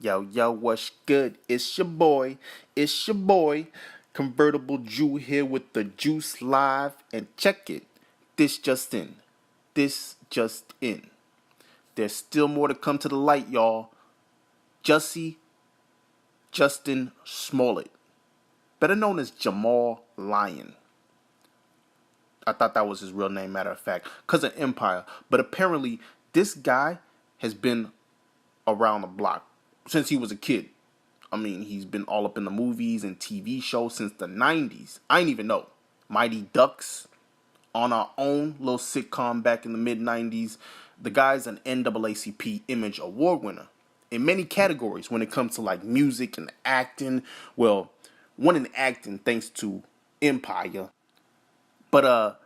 Yo, yo, what's good? It's your boy. It's your boy. Convertible Jew here with the JuiceLive. And check it. This just in. This just in. There's still more to come to the light, y'all. Jussie Smollett, better known as Jamal Lyon. I thought that was his real name, matter of fact, because of Empire. But apparently, this guy has been around the block since he was a kid. I mean, he's been all up in the movies and TV shows since the 90s. I ain't even know. Mighty Ducks, On Our Own, little sitcom back in the mid-90s. The guy's an NAACP Image Award winner in many categories when it comes to like music and acting. Well, one in acting thanks to Empire. But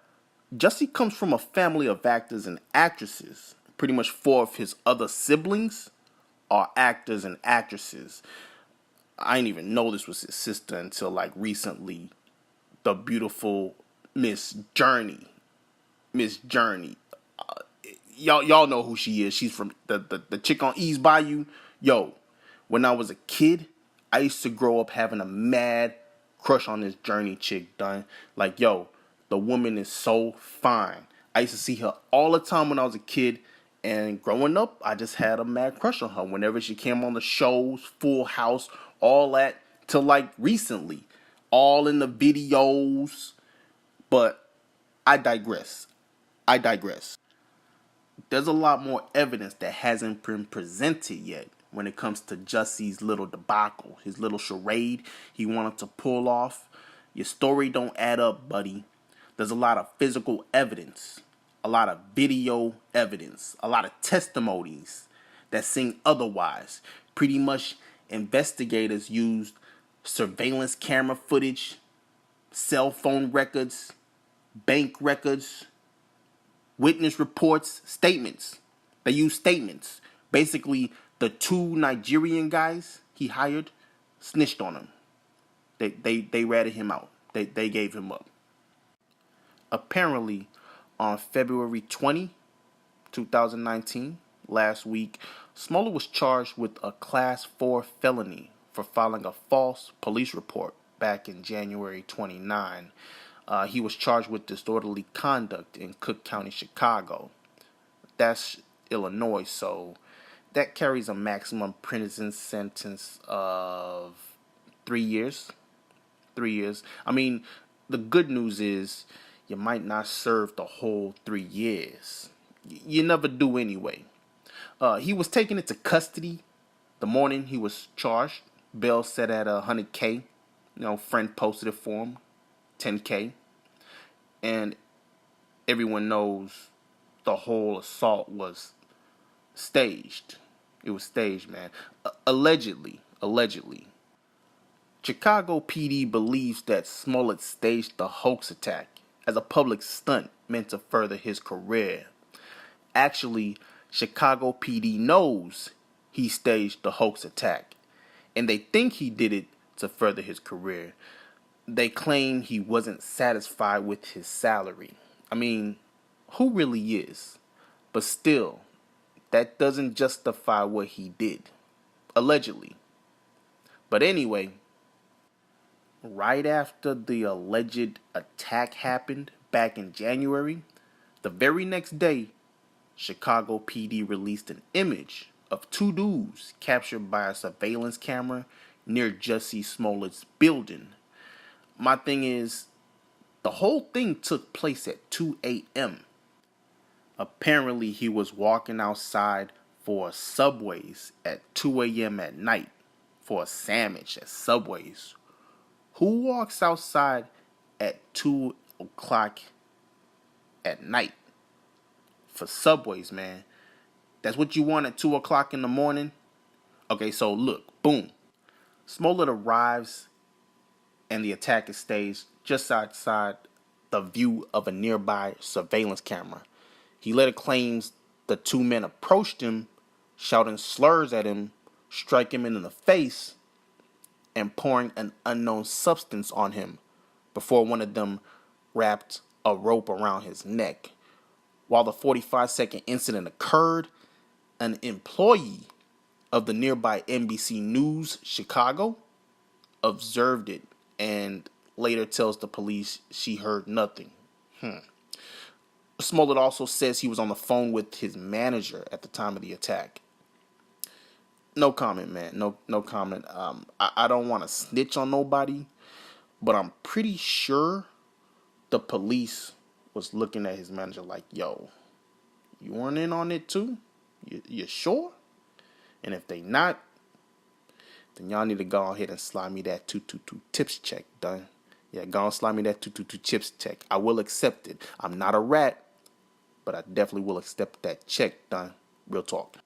Jussie comes from a family of actors and actresses. Pretty much 4 of his other siblings are actors and actresses. I didn't even know this was his sister until like recently. The beautiful Miss Journey. Y'all know who she is. She's from the chick on East Bayou. Yo, when I was a kid, I used to grow up having a mad crush on this Journey chick, done. Like, yo, the woman is so fine. I used to see her all the time when I was a kid. And growing up, I just had a mad crush on her. Whenever she came on the shows, Full House, all that, till like recently. All in the videos. But I digress. There's a lot more evidence that hasn't been presented yet when it comes to Jussie's little debacle, his little charade he wanted to pull off. Your story don't add up, buddy. There's a lot of physical evidence, a lot of video evidence, a lot of testimonies that sing otherwise. Pretty much investigators used surveillance camera footage, cell phone records, bank records, witness reports, statements. They use statements. Basically, the 2 Nigerian guys he hired snitched on him. They ratted him out. They gave him up. Apparently, on February 20, 2019, last week, Smollett was charged with a Class 4 felony for filing a false police report back in January 29. He was charged with disorderly conduct in Cook County, Chicago. That's Illinois, so that carries a maximum prison sentence of 3 years. 3 years. I mean, the good news is you might not serve the whole 3 years. You never do anyway. He was taken into custody the morning he was charged. Bail set at $100K. Friend posted it for him. $10K. And everyone knows the whole assault was staged. It was staged, man. Allegedly. Chicago PD believes that Smollett staged the hoax attack as a public stunt meant to further his career. Actually, Chicago PD knows he staged the hoax attack, and they think he did it to further his career. They claim he wasn't satisfied with his salary. I mean, who really is? But still, that doesn't justify what he did. Allegedly. But anyway, right after the alleged attack happened back in January, the very next day, Chicago PD released an image of 2 dudes captured by a surveillance camera near Jussie Smollett's building. My thing is, the whole thing took place at 2 a.m. Apparently, he was walking outside for Subway's at 2 a.m. at night for a sandwich at Subway's. Who walks outside at 2 o'clock at night for Subway's, man? That's what you want at 2 o'clock in the morning? Okay, so look, boom. Smollett arrives and the attack is staged just outside the view of a nearby surveillance camera. He later claims the 2 men approached him, shouting slurs at him, striking him in the face, and pouring an unknown substance on him before one of them wrapped a rope around his neck. While the 45-second incident occurred, an employee of the nearby NBC News Chicago observed it and later tells the police she heard nothing. Smollett also says he was on the phone with his manager at the time of the attack. No comment, man. No comment. I don't want to snitch on nobody, but I'm pretty sure the police was looking at his manager like, yo, you weren't in on it too? You sure? And if they not, then y'all need to go ahead and slide me that 222 tips check, done. Yeah, go and slide me that 222 chips check. I will accept it. I'm not a rat, but I definitely will accept that check, done. Real talk.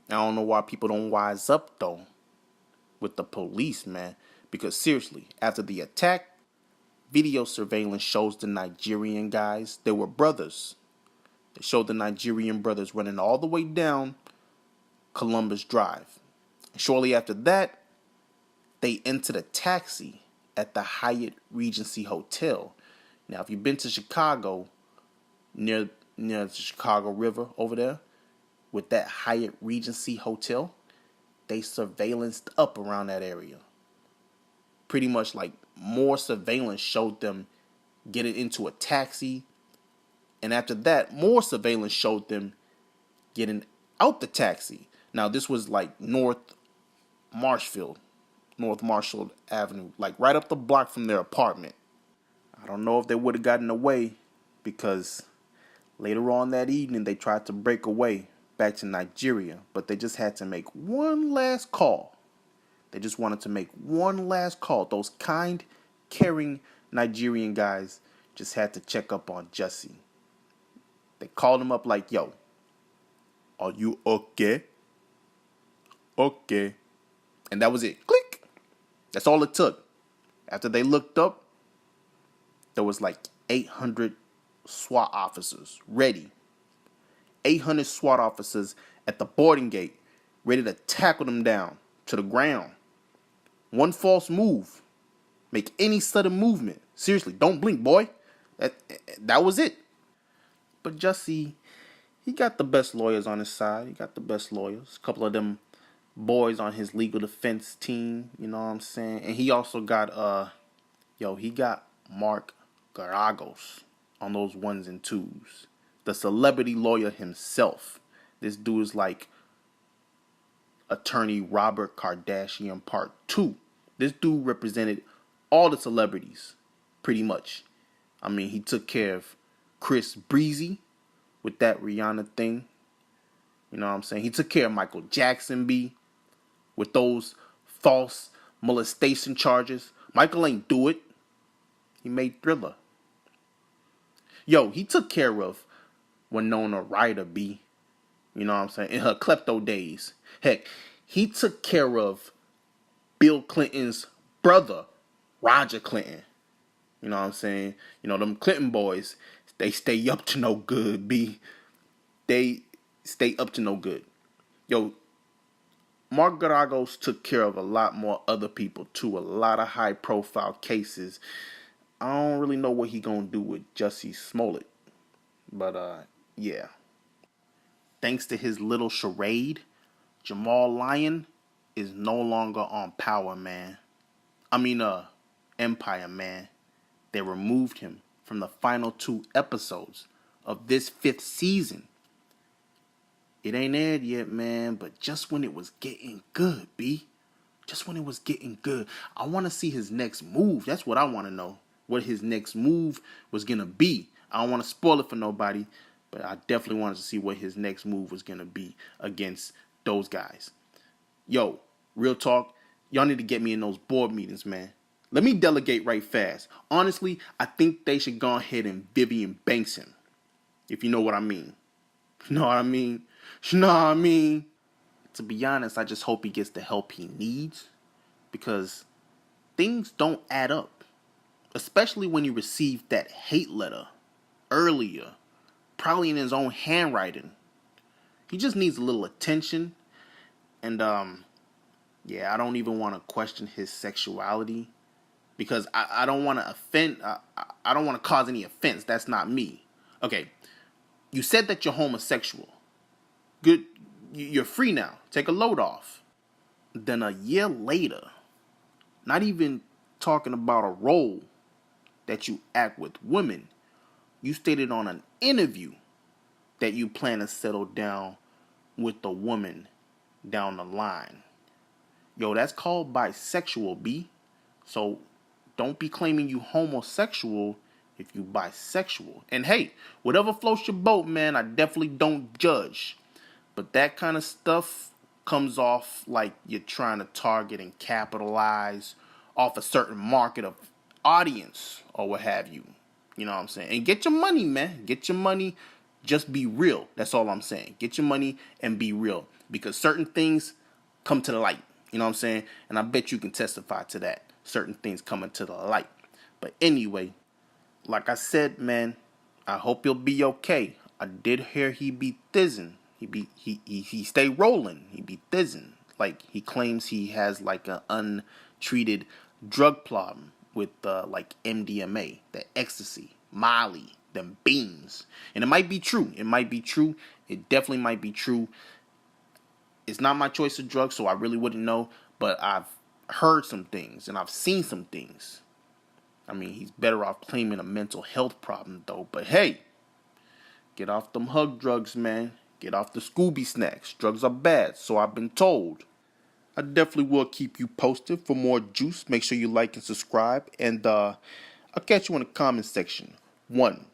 I don't know why people don't wise up, though, with the police, man. Because seriously, after the attack, video surveillance shows the Nigerian guys, they were brothers. They showed the Nigerian brothers running all the way down Columbus Drive. And shortly after that, they entered a taxi at the Hyatt Regency Hotel. Now, if you've been to Chicago, near the Chicago River over there, with that Hyatt Regency Hotel, they surveillanced up around that area. Pretty much like more surveillance showed them getting into a taxi. And after that, more surveillance showed them getting out the taxi. Now, this was like North Marshall Avenue, like right up the block from their apartment. I don't know if they would have gotten away because later on that evening, they tried to break away back to Nigeria, but they just had to make one last call. They just wanted to make one last call. Those kind, caring Nigerian guys just had to check up on Jussie. They called him up like, yo, are you okay? Okay. And that was it. Click. That's all it took. After they looked up, there was like 800 SWAT officers ready. 800 SWAT officers at the boarding gate, ready to tackle them down to the ground. One false move, make any sudden movement. Seriously, don't blink, boy. That was it. But Jussie, he got the best lawyers on his side. He got the best lawyers. A couple of them boys on his legal defense team, you know what I'm saying? And he also got, he got Mark Garagos on those ones and twos. The celebrity lawyer himself. This dude is like attorney Robert Kardashian Part 2. This dude represented all the celebrities, pretty much. I mean, he took care of Chris Breezy with that Rihanna thing. You know what I'm saying? He took care of Michael Jackson, with those false molestation charges. Michael ain't do it. He made Thriller. Yo, he took care of Winona Ryder, you know what I'm saying, in her klepto days. Heck, he took care of Bill Clinton's brother, Roger Clinton. You know what I'm saying? You know, them Clinton boys, they stay up to no good, They stay up to no good. Yo, Mark Garagos took care of a lot more other people, too. A lot of high-profile cases. I don't really know what he gonna do with Jussie Smollett. But, yeah. Thanks to his little charade, Jamal Lyon is no longer on Power, man. Empire, man. They removed him from the final 2 episodes of this 5th season. It ain't aired yet, man, but just when it was getting good, just when it was getting good, I want to see his next move. That's what I want to know, what his next move was going to be. I don't want to spoil it for nobody, but I definitely wanted to see what his next move was going to be against those guys. Yo, real talk, y'all need to get me in those board meetings, man. Let me delegate right fast. Honestly, I think they should go ahead and Vivian Banks him, if you know what I mean. You know what I mean? You know what I mean? To be honest, I just hope he gets the help he needs, because things don't add up, especially when you received that hate letter earlier, probably in his own handwriting. He just needs a little attention, and I don't even want to question his sexuality, because I don't want to offend, I don't want to cause any offense. That's not me. Okay, you said that you're homosexual. Good, you're free now. Take a load off. Then a year later, not even talking about a role that you act with women, you stated on an interview that you plan to settle down with a woman down the line. Yo, that's called bisexual, B. So don't be claiming you homosexual if you bisexual. And hey, whatever floats your boat, man, I definitely don't judge. But that kind of stuff comes off like you're trying to target and capitalize off a certain market of audience or what have you. You know what I'm saying? And get your money, man. Get your money. Just be real. That's all I'm saying. Get your money and be real. Because certain things come to the light. You know what I'm saying? And I bet you can testify to that. Certain things coming to the light. But anyway, like I said, man, I hope you'll be okay. I did hear he be thizzing. He stay rolling. He be thizzing. Like he claims he has like an untreated drug problem with like MDMA, the ecstasy, Molly, them beans. And it might be true. It might be true. It definitely might be true. It's not my choice of drugs, so I really wouldn't know. But I've heard some things and I've seen some things. I mean, he's better off claiming a mental health problem, though. But hey, get off them hug drugs, man. Get off the Scooby snacks. Drugs are bad, so I've been told. I definitely will keep you posted for more juice. Make sure you like and subscribe. And I'll catch you in the comment section. 1.